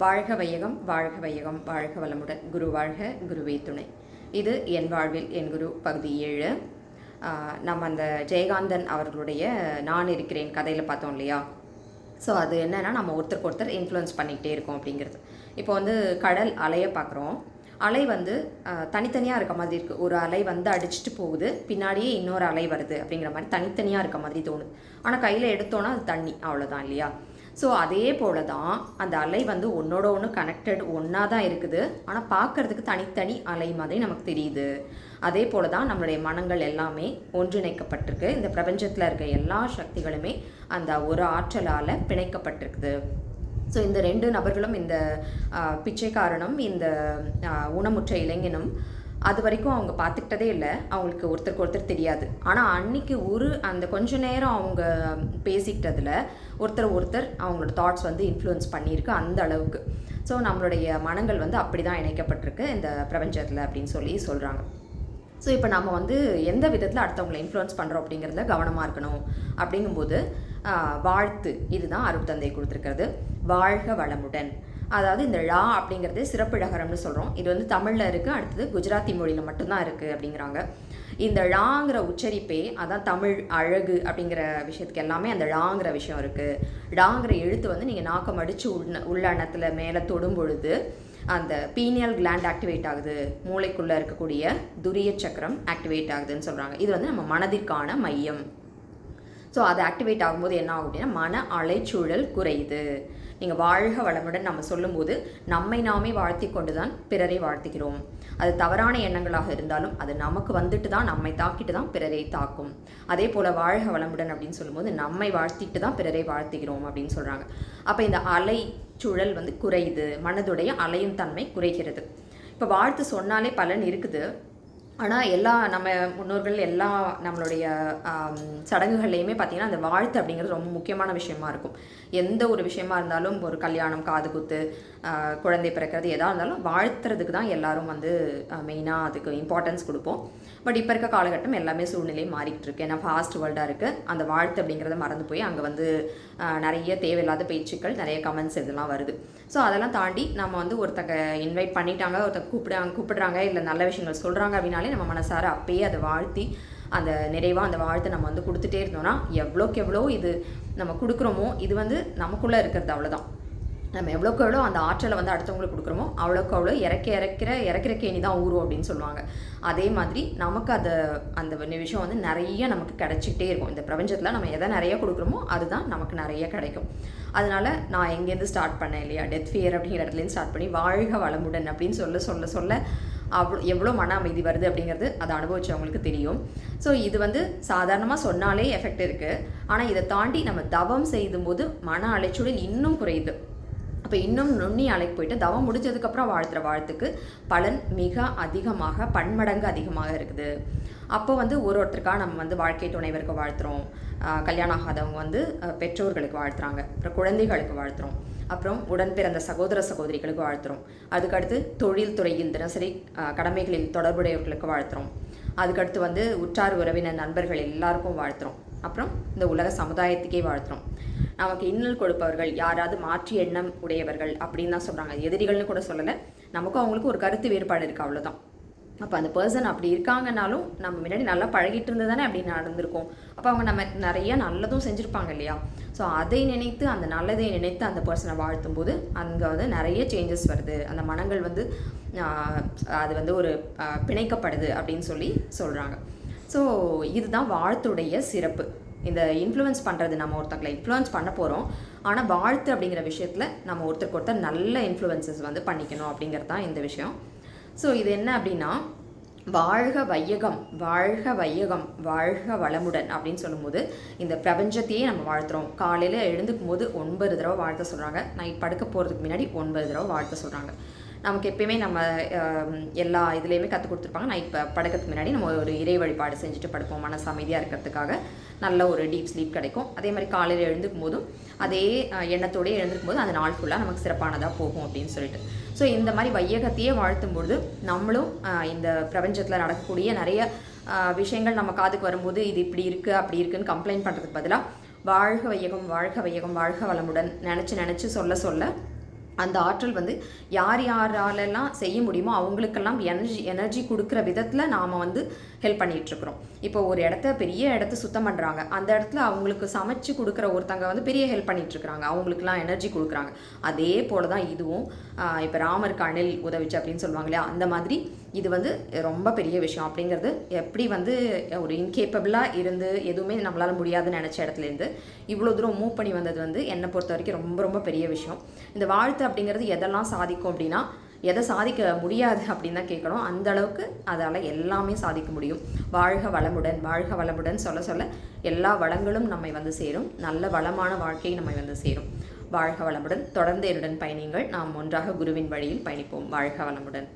வாழ்க வையகம், வாழ்க வையகம், வாழ்க வளமுடன். குரு வாழ்க, குருவே துணை. இது என் வாழ்வில் என் குரு பகுதி 7. நம்ம அந்த ஜெயகாந்தன் அவர்களுடைய நான் இருக்கிறேன் கதையில் பார்த்தோம் இல்லையா? ஸோ அது என்னென்னா, நம்ம ஒருத்தருக்கு ஒருத்தர் இன்ஃப்ளூயன்ஸ் பண்ணிக்கிட்டே இருக்கோம் அப்படிங்கிறது. இப்போ வந்து கடல் அலையை பார்க்குறோம். அலை வந்து தனித்தனியாக இருக்க மாதிரி இருக்குது. ஒரு அலை வந்து அடிச்சுட்டு போகுது, பின்னாடியே இன்னொரு அலை வருது அப்படிங்கிற மாதிரி தனித்தனியாக இருக்க மாதிரி தோணுது. ஆனால் கையில் எடுத்தோன்னா அது தண்ணி, அவ்வளோதான் இல்லையா? ஸோ அதே போல தான் அந்த அலை வந்து ஒன்றோட ஒன்று கனெக்டட் ஒன்றா தான் இருக்குது. ஆனால் பார்க்குறதுக்கு தனித்தனி அலை மாதிரி நமக்கு தெரியுது. அதே போல தான் நம்மளுடைய மனங்கள் எல்லாமே ஒன்றிணைக்கப்பட்டிருக்கு. இந்த பிரபஞ்சத்தில் இருக்க எல்லா சக்திகளுமே அந்த ஒரு ஆற்றலால் பிணைக்கப்பட்டிருக்குது. ஸோ இந்த 2 நபர்களும், இந்த பிச்சைக்காரனும் இந்த ஊனமுற்ற இளைஞனும், அது வரைக்கும் அவங்க பார்த்துக்கிட்டதே இல்லை. அவங்களுக்கு ஒருத்தருக்கு ஒருத்தர் தெரியாது. ஆனால் அன்னைக்கு அந்த கொஞ்ச நேரம் அவங்க பேசிக்கிட்டதில் ஒருத்தர் அவங்களோட தாட்ஸ் வந்து இன்ஃப்ளூயன்ஸ் பண்ணியிருக்கு அந்த அளவுக்கு. ஸோ நம்மளுடைய மனங்கள் வந்து அப்படி தான் இணைக்கப்பட்டிருக்கு இந்த பிரபஞ்சத்தில் அப்படின்னு சொல்கிறாங்க. ஸோ இப்போ நம்ம வந்து எந்த விதத்தில் அடுத்தவங்களை இன்ஃப்ளூயன்ஸ் பண்ணுறோம் அப்படிங்கிறத கவனமாக இருக்கணும். அப்படிங்கும்போது வாழ்த்து, இதுதான் அருட்தந்தை கொடுத்துருக்கிறது. வாழ்க வளமுடன். அதாவது இந்த ழா அப்படிங்கிறது சிறப்பிழகரம்னு சொல்கிறோம். இது வந்து தமிழில் இருக்குது, அடுத்தது குஜராத்தி மொழியில் மட்டும்தான் இருக்குது அப்படிங்கிறாங்க. இந்த ழாங்கிற உச்சரிப்பே அதான் தமிழ் அழகு அப்படிங்கிற விஷயத்துக்கு எல்லாமே அந்த ழாங்கிற விஷயம் இருக்குது. ழாங்கிற எழுத்து வந்து நீங்கள் நாக்கம் அடித்து உள்ளணத்தில் மேலே தொடும் பொழுது அந்த பீனியல் கிளாண்ட் ஆக்டிவேட் ஆகுது, மூளைக்குள்ளே இருக்கக்கூடிய துரிய சக்கரம் ஆக்டிவேட் ஆகுதுன்னு சொல்கிறாங்க. இது வந்து நம்ம மனதிற்கான மையம். ஸோ அது ஆக்டிவேட் ஆகும்போது என்ன ஆகும் அப்படின்னா, மன அலைச்சூழல் குறையுது. நீங்கள் வாழ்க வளமுடன் நம்ம சொல்லும்போது நம்மை நாமே வாழ்த்தி கொண்டு தான் பிறரை வாழ்த்துகிறோம். அது தவறான எண்ணங்களாக இருந்தாலும் அது நமக்கு வந்துட்டு தான், நம்மை தாக்கிட்டு தான் பிறரை தாக்கும். அதே போல் வாழ்க வளமுடன் அப்படின்னு சொல்லும்போது நம்மை வாழ்த்திட்டு தான் பிறரை வாழ்த்துகிறோம் அப்படின்னு சொல்கிறாங்க. அப்போ இந்த அலை சூழல் வந்து குறையுது, மனதுடைய அலையும் தன்மை குறைகிறது. இப்போ வாழ்த்து சொன்னாலே பலன் இருக்குது. ஆனால் நம்ம முன்னோர்கள் எல்லா நம்மளுடைய சடங்குகள்லையுமே பார்த்திங்கன்னா அந்த வாழ்த்து அப்படிங்கிறது ரொம்ப முக்கியமான விஷயமா இருக்கும். எந்த ஒரு விஷயமா இருந்தாலும், ஒரு கல்யாணம், காது குத்து, குழந்தை பிறக்கிறது, எதாக இருந்தாலும் வாழ்த்துறதுக்கு தான் எல்லாரும் வந்து மெயினாக அதுக்கு இம்பார்ட்டன்ஸ் கொடுப்போம். பட் இப்போ இருக்க காலகட்டம் எல்லாமே சூழ்நிலை மாறிக்கிட்டு இருக்கு. ஏன்னா ஃபாஸ்ட் வேர்ல்டாக இருக்குது. அந்த வாழ்த்து அப்படிங்கிறத மறந்து போய் அங்கே வந்து நிறைய தேவையில்லாத பேச்சுக்கள், நிறைய கமெண்ட்ஸ் இதெல்லாம் வருது. ஸோ அதெல்லாம் தாண்டி நம்ம வந்து ஒருத்தங்க இன்வைட் பண்ணிட்டாங்க, ஒருத்தங்க கூப்பிடுறாங்க, இல்லை நல்ல விஷயங்கள் சொல்கிறாங்க அப்படின்னாலே நம்ம மனசார அப்பயே அதை வாழ்த்தி அந்த நிறைவாக அந்த வாழ்த்தை நம்ம வந்து கொடுத்துட்டே இருந்தோம்னா, எவ்வளோக்கு எவ்வளோ இது நம்ம கொடுக்குறோமோ இது வந்து நமக்குள்ளே இருக்கிறது. அவ்வளோதான். நம்ம எவ்வளோக்கு எவ்வளோ அந்த ஆற்றலை வந்து அடுத்தவங்களுக்கு கொடுக்குறோமோ அவ்வளோக்கு அவ்வளோ இறக்கிற கேணி தான் ஊறும் அப்படின்னு சொல்லுவாங்க. அதே மாதிரி நமக்கு அந்த விஷயம் வந்து நிறைய நமக்கு கிடைச்சிக்கிட்டே இருக்கும். இந்த பிரபஞ்சத்தில் நம்ம எதை நிறைய கொடுக்குறோமோ அதுதான் நமக்கு நிறைய கிடைக்கும். அதனால் நான் எங்கேருந்து ஸ்டார்ட் பண்ணேன் இல்லையா, டெத் ஃபியர் அப்படிங்கிற இடத்துலேருந்து ஸ்டார்ட் பண்ணி வாழ்க வளமுடன் அப்படின்னு சொல்ல எவ்வளோ மன அமைதி வருது அப்படிங்கிறது அதை அனுபவிச்சவங்களுக்கு தெரியும். ஸோ இது வந்து சாதாரணமாக சொன்னாலே எஃபெக்ட் இருக்குது. ஆனால் இதை தாண்டி நம்ம தவம் செய்யும்போது மன அலைச்சூழல் இன்னும் குறையுது. அப்போ இன்னும் நுண்ணி அலைக்கு போயிட்டு தவம் முடிஞ்சதுக்கப்புறம் வாழ்த்துற வாழ்த்துக்கு பலன் மிக அதிகமாக, பன்மடங்கு அதிகமாக இருக்குது. அப்போ வந்து ஒருத்தருக்காக நம்ம வந்து வாழ்க்கை துணைவருக்கு வாழ்த்துறோம், கல்யாணம் ஆகாதவங்க வந்து பெற்றோர்களுக்கு வாழ்த்துறாங்க, அப்புறம் குழந்தைகளுக்கு வாழ்த்துறோம், அப்புறம் உடன் பிறந்த சகோதர சகோதரிகளுக்கு வாழ்த்துறோம். அதுக்கடுத்து தொழில் துறையில் தினசரி கடமைகளில் தொடர்புடையவர்களுக்கு வாழ்த்துறோம். அதுக்கடுத்து வந்து உற்றார் உறவினர் நண்பர்கள் எல்லாருக்கும் வாழ்த்துறோம். அப்புறம் இந்த உலக சமுதாயத்துக்கே வாழ்த்துறோம். நமக்கு இன்னல் கொடுப்பவர்கள், யாராவது மாற்றி எண்ணம் உடையவர்கள் அப்படின்னு தான் சொல்கிறாங்க. எதிரிகள்னு கூட சொல்லலை, நமக்கும் அவங்களுக்கும் ஒரு கருத்து வேறுபாடு இருக்குது, அவ்வளோதான். அப்போ அந்த பர்சன் அப்படி இருக்காங்கனாலும் நம்ம முன்னாடி நல்லா பழகிட்டு இருந்து தானே அப்படி நடந்திருக்கும். அப்போ அவங்க நம்ம நிறைய நல்லதும் செஞ்சுருப்பாங்க இல்லையா? ஸோ அதை நினைத்து, அந்த நல்லதை நினைத்து அந்த பர்சனை வாழ்த்தும் போது அங்கே வந்து நிறைய சேஞ்சஸ் வருது. அந்த மனங்கள் வந்து அது வந்து ஒரு பிணைக்கப்படுது அப்படின்னு சொல்கிறாங்க. ஸோ இதுதான் வாழ்த்துடைய சிறப்பு. இந்த இன்ஃப்ளூயன்ஸ் பண்ணுறது, நம்ம ஒருத்தங்களை இன்ஃப்ளூயன்ஸ் பண்ண போகிறோம், ஆனால் வாழ்த்து அப்படிங்கிற விஷயத்தில் நம்ம ஒருத்தருக்கு ஒருத்தர் நல்ல இன்ஃப்ளூயன்சஸ் வந்து பண்ணிக்கணும் அப்படிங்கிறது தான் இந்த விஷயம். ஸோ இது என்ன அப்படின்னா, வாழ்க வையகம், வாழ்க வையகம், வாழ்க வளமுடன் அப்படின்னு சொல்லும்போது இந்த பிரபஞ்சத்தையே நம்ம வாழ்த்துறோம். காலையில் எழுந்துக்கும் போது 9 தடவை வாழ்த்த சொல்கிறாங்க, நைட் படுக்க போகிறதுக்கு முன்னாடி 9 தடவை வாழ்த்த சொல்கிறாங்க. நமக்கு எப்பயுமே நம்ம எல்லா இதுலேயுமே கற்றுக் கொடுத்துருப்பாங்க, நைட் படுக்கிறதுக்கு முன்னாடி நம்ம ஒரு இறை வழிபாடு செஞ்சுட்டு படுப்போம், மனசு அமைதியாக இருக்கிறதுக்காக நல்ல ஒரு டீப் ஸ்லீப் கிடைக்கும். அதே மாதிரி காலையில் எழுந்துக்கும் போதும் அதே எண்ணத்தோடய எழுந்திருக்கும் போது அந்த நாள் ஃபுல்லாக நமக்கு சிறப்பானதாக போகும் அப்படின்னு சொல்லிட்டு. ஸோ இந்த மாதிரி வையகத்தையே வாழ்த்தும்பொழுது நம்மளும் இந்த பிரபஞ்சத்தில் நடக்கக்கூடிய நிறைய விஷயங்கள் நம்ம காதுக்கு வரும்போது இது இப்படி இருக்குது அப்படி இருக்குன்னு கம்ப்ளைண்ட் பண்ணுறதுக்கு பதிலாக வாழ்க வையகம், வாழ்க வையகம், வாழ்க வளமுடன் நினச்சி சொல்ல அந்த ஆற்றல் வந்து யார் யாராலெல்லாம் செய்ய முடியுமோ அவங்களுக்கெல்லாம் எனர்ஜி கொடுக்குற விதத்தில் நாம் வந்து ஹெல்ப் பண்ணிகிட்ருக்குறோம். இப்போ ஒரு பெரிய இடத்த சுத்தம் பண்ணுறாங்க, அந்த இடத்துல அவங்களுக்கு சமைச்சு கொடுக்குற ஒருத்தங்க வந்து பெரிய ஹெல்ப் பண்ணிகிட்ருக்குறாங்க, அவங்களுக்குலாம் எனர்ஜி கொடுக்குறாங்க. அதே போல் தான் இதுவும். இப்போ ராமருக்கு அணில் உதவிச்சு அப்படின்னு சொல்லுவாங்க இல்லையா, அந்த மாதிரி இது வந்து ரொம்ப பெரிய விஷயம் அப்படிங்கிறது. எப்படி வந்து ஒரு இன்கேப்பபிளாக இருந்து எதுவுமே நம்மளால் முடியாதுன்னு நினச்ச இடத்துலேருந்து இவ்வளோ தூரம் மூவ் பண்ணி வந்தது வந்து என்னை பொறுத்த வரைக்கும் ரொம்ப ரொம்ப பெரிய விஷயம். இந்த வாழ்த்து அப்படிங்கிறது எதெல்லாம் சாதிக்கும் அப்படின்னா, எதை சாதிக்க முடியாது அப்படின்னு தான் கேட்கணும். அந்த அளவுக்கு அதால் எல்லாமே சாதிக்க முடியும். வாழ்க வளமுடன், வாழ்க வளமுடன் சொல்ல சொல்ல எல்லா வளங்களும் நம்மை வந்து சேரும், நல்ல வளமான வாழ்க்கை நம்மை வந்து சேரும். வாழ்க வளமுடன். தொடர்ந்து என்னுடன் பயணிங்கள். நாம் ஒன்றாக குருவின் வழியில் பயணிப்போம். வாழ்க வளமுடன்.